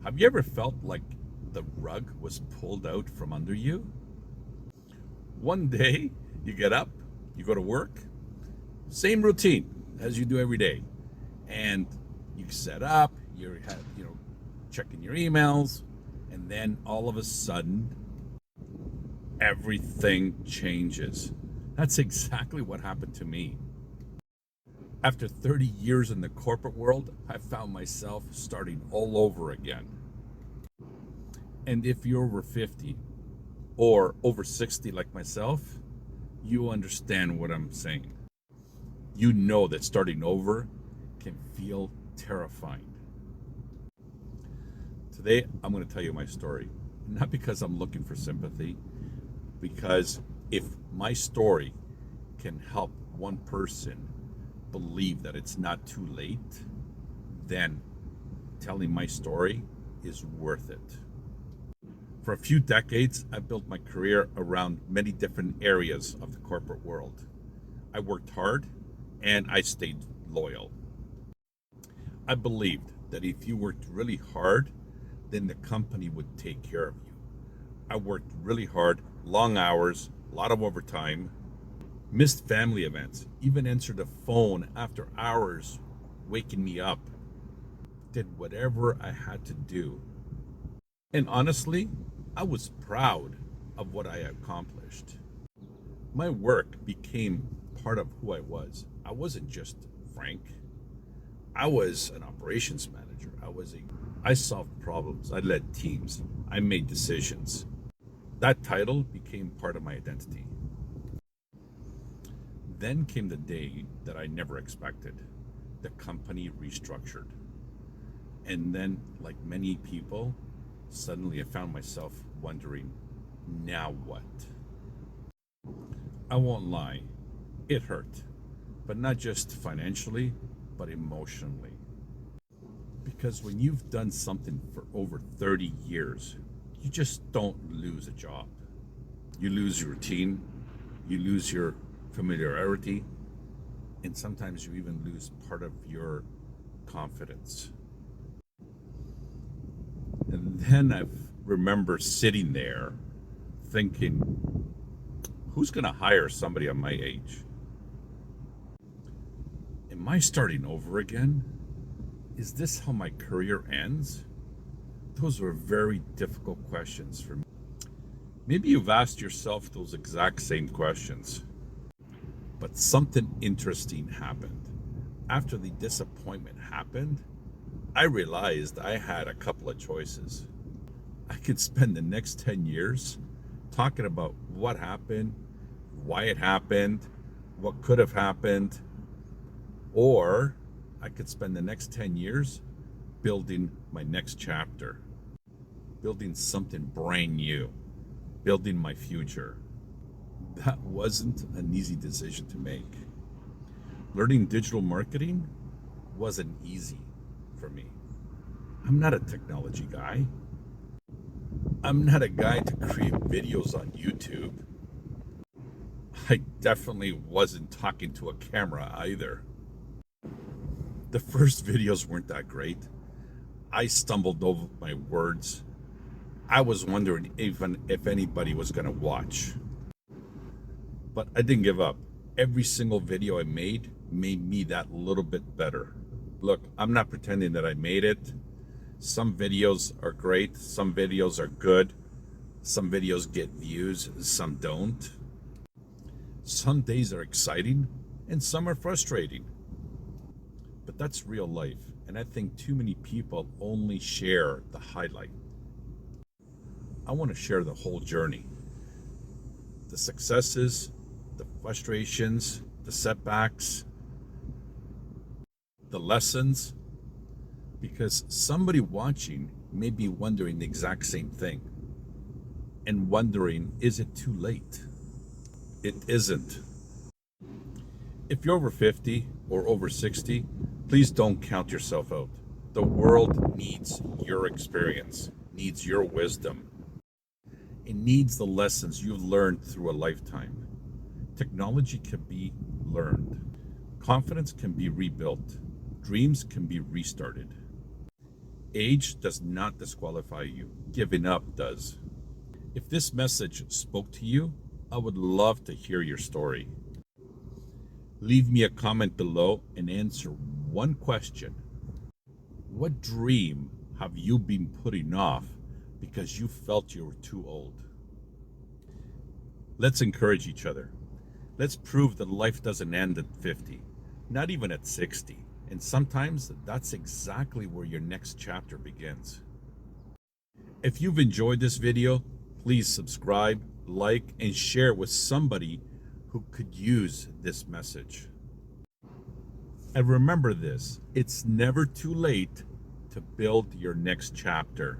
Have you ever felt like the rug was pulled out from under you? One day, you get up, you go to work, same routine as you do every day, and you set up, checking your emails, and then all of a sudden, everything changes. That's exactly what happened to me. After 30 years in the corporate world, I found myself starting all over again. And if you're over 50 or over 60 like myself, you understand what I'm saying. You know that starting over can feel terrifying. Today, I'm going to tell you my story. Not because I'm looking for sympathy, because if my story can help one person believe that it's not too late, then telling my story is worth it. For a few decades, I built my career around many different areas of the corporate world. I worked hard and I stayed loyal. I believed that if you worked really hard, then the company would take care of you. I worked really hard, long hours, a lot of overtime, missed family events, even answered the phone after hours waking me up, did whatever I had to do. And honestly, I was proud of what I accomplished. My work became part of who I was. I wasn't just Frank. I was an operations manager. I solved problems. I led teams. I made decisions. That title became part of my identity. Then came the day that I never expected. The company restructured. And then, like many people, suddenly I found myself wondering, now what? I won't lie, it hurt. But not just financially, but emotionally. Because when you've done something for over 30 years, you just don't lose a job. You lose your routine, you lose your familiarity, and sometimes you even lose part of your confidence. And then I remember sitting there thinking, who's going to hire somebody of my age? Am I starting over again? Is this how my career ends? Those were very difficult questions for me. Maybe you've asked yourself those exact same questions. But something interesting happened. After the disappointment happened, I realized I had a couple of choices. I could spend the next 10 years talking about what happened, why it happened, what could have happened, or I could spend the next 10 years building my next chapter, building something brand new, building my future. That wasn't an easy decision to make. Learning digital marketing wasn't easy for me. I'm not a technology guy. I'm not a guy to create videos on YouTube. I definitely wasn't talking to a camera either. The first videos weren't that great. I stumbled over my words. I was wondering even if anybody was going to watch. But I didn't give up. Every single video I made me that little bit better. Look, I'm not pretending that I made it. Some videos are great, some videos are good, some videos get views, some don't. Some days are exciting and some are frustrating. But that's real life, and I think too many people only share the highlight. I want to share the whole journey. The successes, the frustrations, the setbacks, the lessons, because somebody watching may be wondering the exact same thing and wondering, is it too late? It isn't. If you're over 50 or over 60, please don't count yourself out. The world needs your experience, needs your wisdom. It needs the lessons you've learned through a lifetime. Technology can be learned. Confidence can be rebuilt. Dreams can be restarted. Age does not disqualify you. Giving up does. If this message spoke to you, I would love to hear your story. Leave me a comment below and answer one question. What dream have you been putting off because you felt you were too old? Let's encourage each other. Let's prove that life doesn't end at 50, not even at 60. And sometimes that's exactly where your next chapter begins. If you've enjoyed this video, please subscribe, like, and share with somebody who could use this message. And remember this, it's never too late to build your next chapter.